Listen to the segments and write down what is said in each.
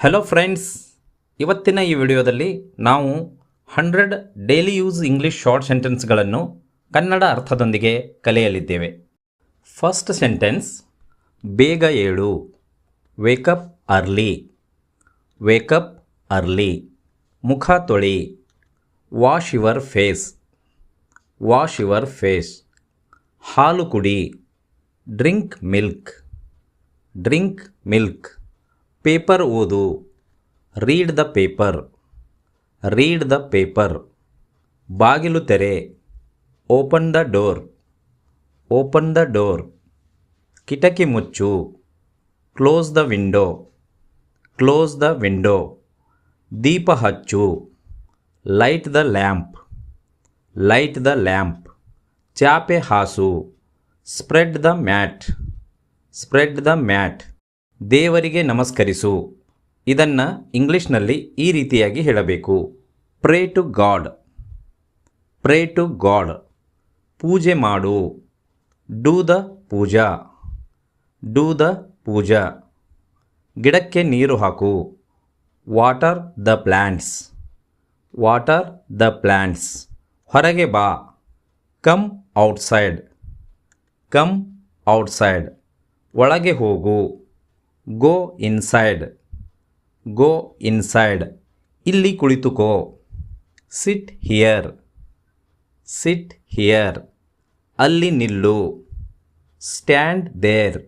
Hello friends, ಇವತ್ತಿನ ಈ ವಿಡಿಯೋದಲ್ಲಿ ನಾವು 100 ಡೈಲಿ ಯೂಸ್ ಇಂಗ್ಲಿಷ್ ಶಾರ್ಟ್ ಸೆಂಟೆನ್ಸ್ಗಳನ್ನು ಕನ್ನಡ ಅರ್ಥದೊಂದಿಗೆ ಕಲಿಯಲಿದ್ದೇವೆ. ಫಸ್ಟ್ ಸೆಂಟೆನ್ಸ್, ಬೇಗ ಏಳು. Wake up early. Wake up early. ಮುಖ ತೊಳಿ. Wash your face. Wash your face. ಹಾಲು ಕುಡಿ. Drink milk. Drink milk. Paper ಓದು. Read the paper. Read the paper. ಬಾಗಿಲು ತೆರೆ. Open the door. Open the door. ಕಿಟಕಿ ಮುಚ್ಚು. Close the window. Close the window. ದೀಪ ಹಚ್ಚು. Light the lamp. Light the lamp. ಚಾಪೆ ಹಾಸು. Spread the mat. Spread the mat. ದೇವರಿಗೆ ನಮಸ್ಕರಿಸು. ಇದನ್ನು ಇಂಗ್ಲಿಷ್ನಲ್ಲಿ ಈ ರೀತಿಯಾಗಿ ಹೇಳಬೇಕು. Pray to God. Pray to God. ಪೂಜೆ ಮಾಡು. Do the puja. Do the puja. ಗಿಡಕ್ಕೆ ನೀರು ಹಾಕು. Water the plants. Water the plants. ಹೊರಗೆ ಬಾ. Come outside. Come outside. ಒಳಗೆ ಹೋಗು. Go inside. Go inside. ಇಲ್ಲಿ ಕುಳಿತುಕೋ. Sit here. Sit here. ಅಲ್ಲಿ ನಿಲ್ಲು. Stand there.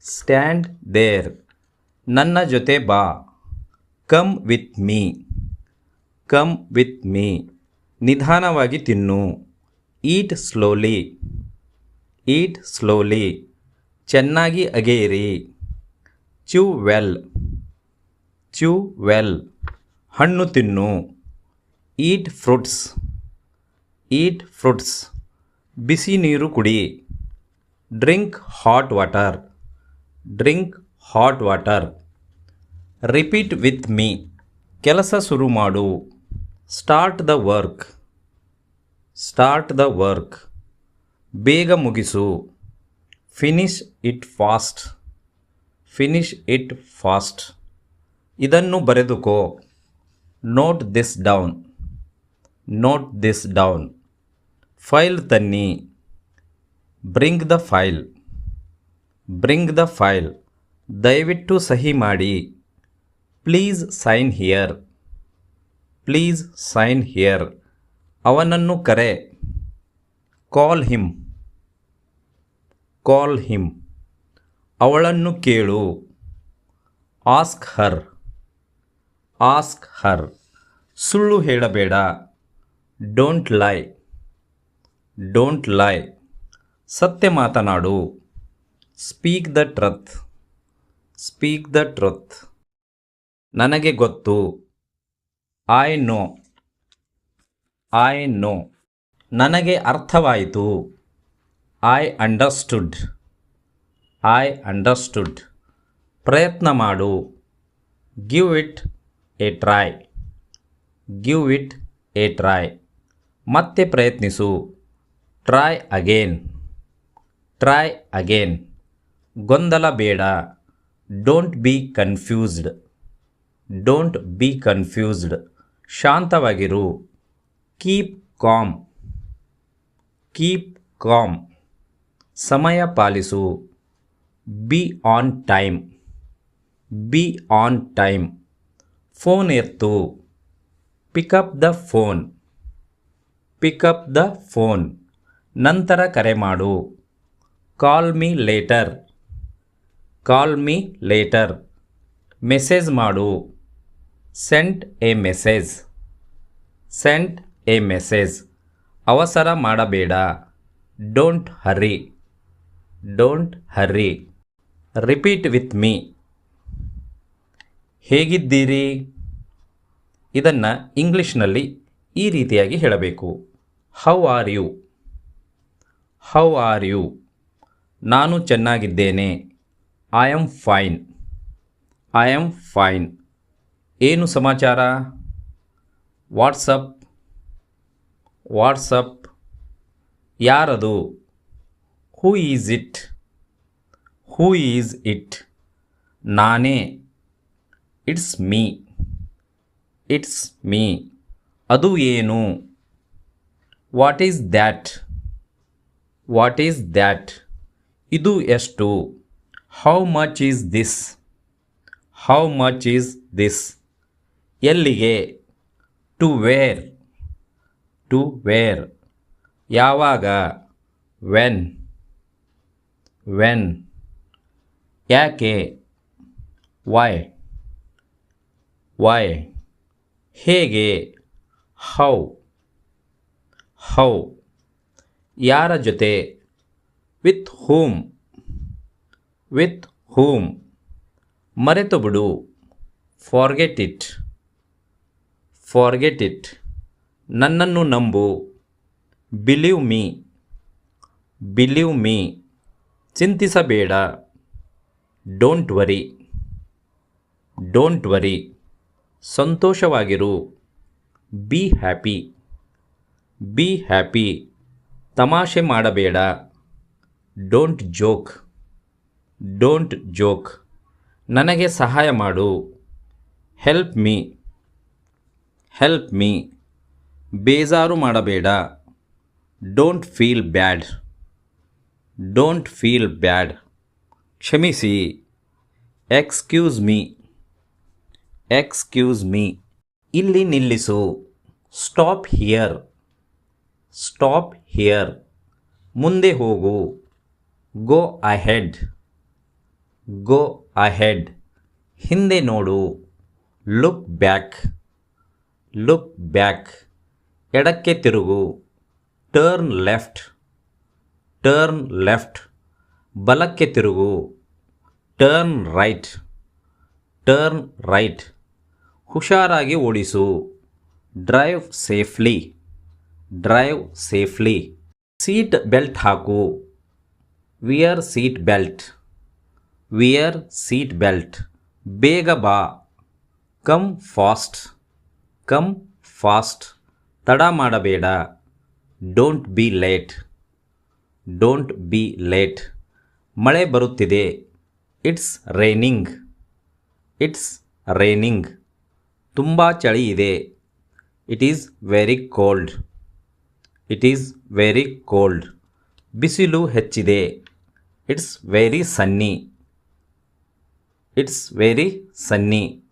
Stand there. ನನ್ನ ಜೊತೆ ಬಾ. Come with me. Come with me. ನಿಧಾನವಾಗಿ ತಿನ್ನು. Eat slowly. Eat slowly. ಚೆನ್ನಾಗಿ ಅಗೆಯಿರಿ. Chew well. Chew well. ಹಣ್ಣು ತಿನ್ನು. Eat fruits. Eat fruits. ಬಿಸಿ ನೀರು ಕುಡಿ. Drink hot water. Drink hot water. Repeat with me. ಕೆಲಸ ಶುರು ಮಾಡು. Start the work. Start the work. ಬೇಗ ಮುಗಿಸು. Finish it fast. Finish it fast. ಇದನ್ನು ಬರೆದುಕೋ. Note this down. Note this down. File ತನ್ನಿ. Bring the file. Bring the file. ದಯವಿಟ್ಟು ಸಹಿ ಮಾಡಿ. Please sign here. Please sign here. ಅವನನ್ನು ಕರೆ. Call him. Call him. ಅವಳನ್ನು ಕೇಳು. Ask her. Ask her. ಸುಳ್ಳು ಹೇಳಬೇಡ. Don't lie. Don't lie. ಸತ್ಯ ಮಾತನಾಡು. Speak the truth. Speak the truth. ನನಗೆ ಗೊತ್ತು. I know. I know. ನನಗೆ ಅರ್ಥವಾಯಿತು. I understood. I understood. ಪ್ರಯತ್ನ ಮಾಡು. Give it a try. Give it a try. ಮತ್ತೆ ಪ್ರಯತ್ನಿಸು. Try again. Try again. ಗೊಂದಲ ಬೇಡ. Don't be confused. Don't be confused. ಶಾಂತವಾಗಿರು. Keep calm. Keep calm. ಸಮಯ ಪಾಲಿಸು. Be on time. Be on time. Phone ಎತ್ತು. Pick up the phone. Pick up the phone. ನಂತರ ಕರೆ ಮಾಡು. Call me later. Call me later. Message ಮಾಡು. Send a message. Send a message. ಅವಸರ ಮಾಡಬೇಡ. Don't hurry. Don't hurry. Repeat with me. ಹೇಗಿದ್ದೀರಿ? ಇದನ್ನು ಇಂಗ್ಲಿಷ್ನಲ್ಲಿ ಈ ರೀತಿಯಾಗಿ ಹೇಳಬೇಕು. How are you? How are you? ನಾನು ಚೆನ್ನಾಗಿದ್ದೇನೆ. I am fine. I am fine. ಏನು ಸಮಾಚಾರ? ವಾಟ್ಸಪ್. ವಾಟ್ಸಪ್. ಯಾರದು? Who is it? Who is it? ನಾನೇ. It's me. It's me. ಅದು ಏನು? What is that? What is that? ಇದು ಎಷ್ಟು? How much is this? How much is this? ಎಲ್ಲಿಗೆ? To where. To where. ಯಾವಾಗ? ವೆನ್. ವೆನ್. ಯಾಕೆ? Why. Why. ಹೇಗೆ? How. How. ಯಾರ ಜೊತೆ? With whom. With whom. ಮರೆತು ಬಿಡು. Forget it. Forget it. ನನ್ನನ್ನು ನಂಬು. Believe me. Believe me. ಚಿಂತಿಸಬೇಡ. Don't worry. Don't worry. ಸಂತೋಷವಾಗಿರು. Be happy. Be happy. ತಮಾಷೆ ಮಾಡಬೇಡ. Don't joke. Don't joke. ನನಗೆ ಸಹಾಯ ಮಾಡು. Help me. Help me. ಬೇಜಾರು ಮಾಡಬೇಡ. Don't feel bad. Don't feel bad. ಕ್ಷಮಿಸಿ. Excuse me. Excuse me. ಇಲ್ಲಿ ನಿಲ್ಲಿಸು. Stop here. Stop here. ಮುಂದೆ ಹೋಗು. Go ahead. Go ahead. ಹಿಂದೆ ನೋಡು. Look back. Look back. ಎಡಕ್ಕೆ ತಿರುಗು. Turn left. Turn left. ಬಲಕ್ಕೆ ತಿರುಗು. Turn right. Turn right. ಹುಷಾರಾಗಿ ಓಡಿಸು. Drive safely. Drive safely. Seat belt ಹಾಕು. Wear seat belt. Wear seat belt. ಬೇಗ ಬಾ. Come fast. Come fast. ತಡ ಮಾಡಬೇಡ. Don't be late. Don't be late. ಮಳೆ ಬರುತ್ತಿದೆ. It's raining. It's raining. ತುಂಬ ಚಳಿ ಇದೆ. It is very cold. It is very cold. ಬಿಸಿಲು ಹೆಚ್ಚಿದೆ. It's very sunny. It's very sunny.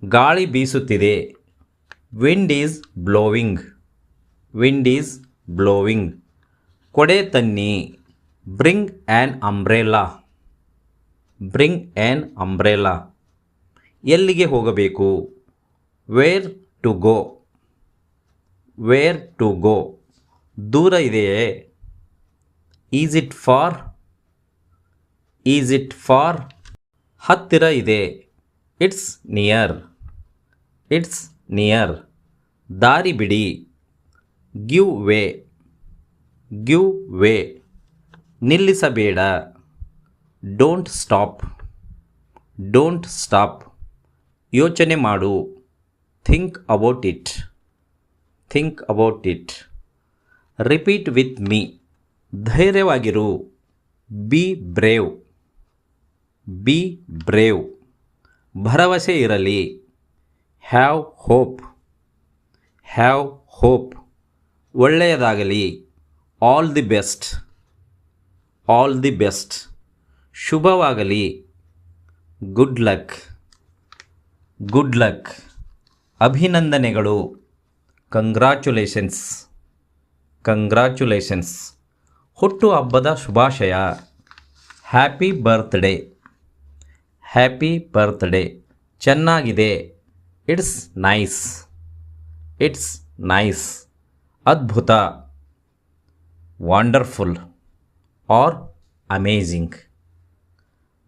ಗಾಳಿ ಬೀಸುತ್ತಿದೆ. Wind is blowing. Wind is blowing. ಕೊಡೆ ತನ್ನಿ. Bring an umbrella. Bring an umbrella. ಎಲ್ಲಿಗೆ ಹೋಗಬೇಕು? Where to go. Where to go. ದೂರ ಇದೆಯೇ? Is it far? Is it far? ಹತ್ತಿರ ಇದೆ. It's near. It's near. ದಾರಿ ಬಿಡಿ. Give way. Give way. ನಿಲ್ಲಿಸಬೇಡ. Don't stop. Don't stop. ಯೋಚನೆ ಮಾಡು. Think about it. Think about it. Repeat with me. ಧೈರ್ಯವಾಗಿರು. Be brave. Be brave. ಭರವಸೆ ಇರಲಿ. Have hope. Have hope. ಒಳ್ಳೆಯದಾಗಲಿ. All the best. All the best. ಶುಭವಾಗಲಿ. Good luck. Good luck. ಅಭಿನಂದನೆಗಳು. Congratulations. Congratulations. ಹುಟ್ಟು ಹಬ್ಬದ ಶುಭಾಶಯ. Happy birthday. Happy birthday. ಚೆನ್ನಾಗಿದೆ. It's nice. It's nice. ಅದ್ಭುತ. Wonderful or amazing.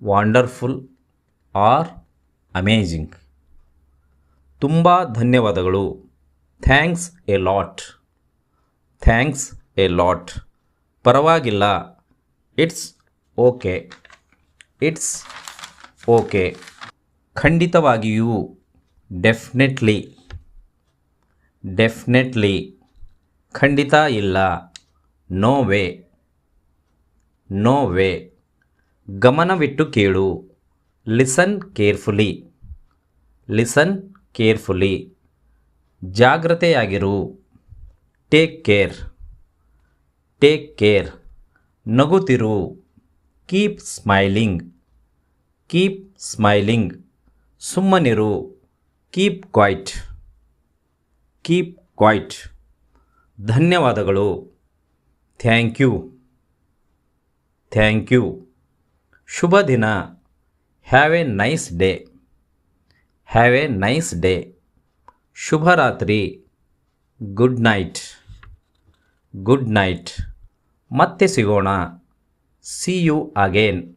Wonderful or amazing. ತುಂಬ ಧನ್ಯವಾದಗಳು. Thanks a lot. Thanks a lot. ಪರವಾಗಿಲ್ಲ. It's okay. It's okay. ಖಂಡಿತವಾಗಿಯೂ. ಡೆಫಿನೆಟ್ಲಿ. ಡೆಫಿನೆಟ್ಲಿ. ಖಂಡಿತ ಇಲ್ಲ. No way. No way. ಗಮನವಿಟ್ಟು ಕೇಳು. Listen carefully. Listen carefully. ಜಾಗ್ರತೆಯಾಗಿರು. Take care. Take care. ನಗುತ್ತಿರು. Keep smiling. Keep smiling. ಸುಮ್ಮನಿರು. Keep quiet. Keep quiet. ಧನ್ಯವಾದಗಳು. Thank you. Thank you. ಶುಭ ದಿನ. Have a nice day. Have a nice day. ಶುಭರಾತ್ರಿ. Good night. Good night. ಮತ್ತೆ ಸಿಗೋಣ. See you again.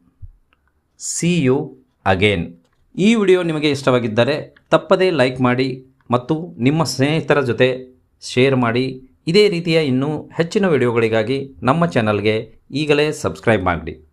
See you again. ಈ video ನಿಮಗೆ ಇಷ್ಟವಾಗಿದ್ದರೆ ತಪ್ಪದೇ ಲೈಕ್ ಮಾಡಿ ಮತ್ತು ನಿಮ್ಮ ಸ್ನೇಹಿತರ ಜೊತೆ ಶೇರ್ ಮಾಡಿ. ಇದೇ ರೀತಿಯ ಇನ್ನೂ ಹೆಚ್ಚಿನ ವಿಡಿಯೋಗಳಿಗಾಗಿ ನಮ್ಮ ಚಾನಲ್ಗೆ ಈಗಲೇ ಸಬ್ಸ್ಕ್ರೈಬ್ ಮಾಡಿ.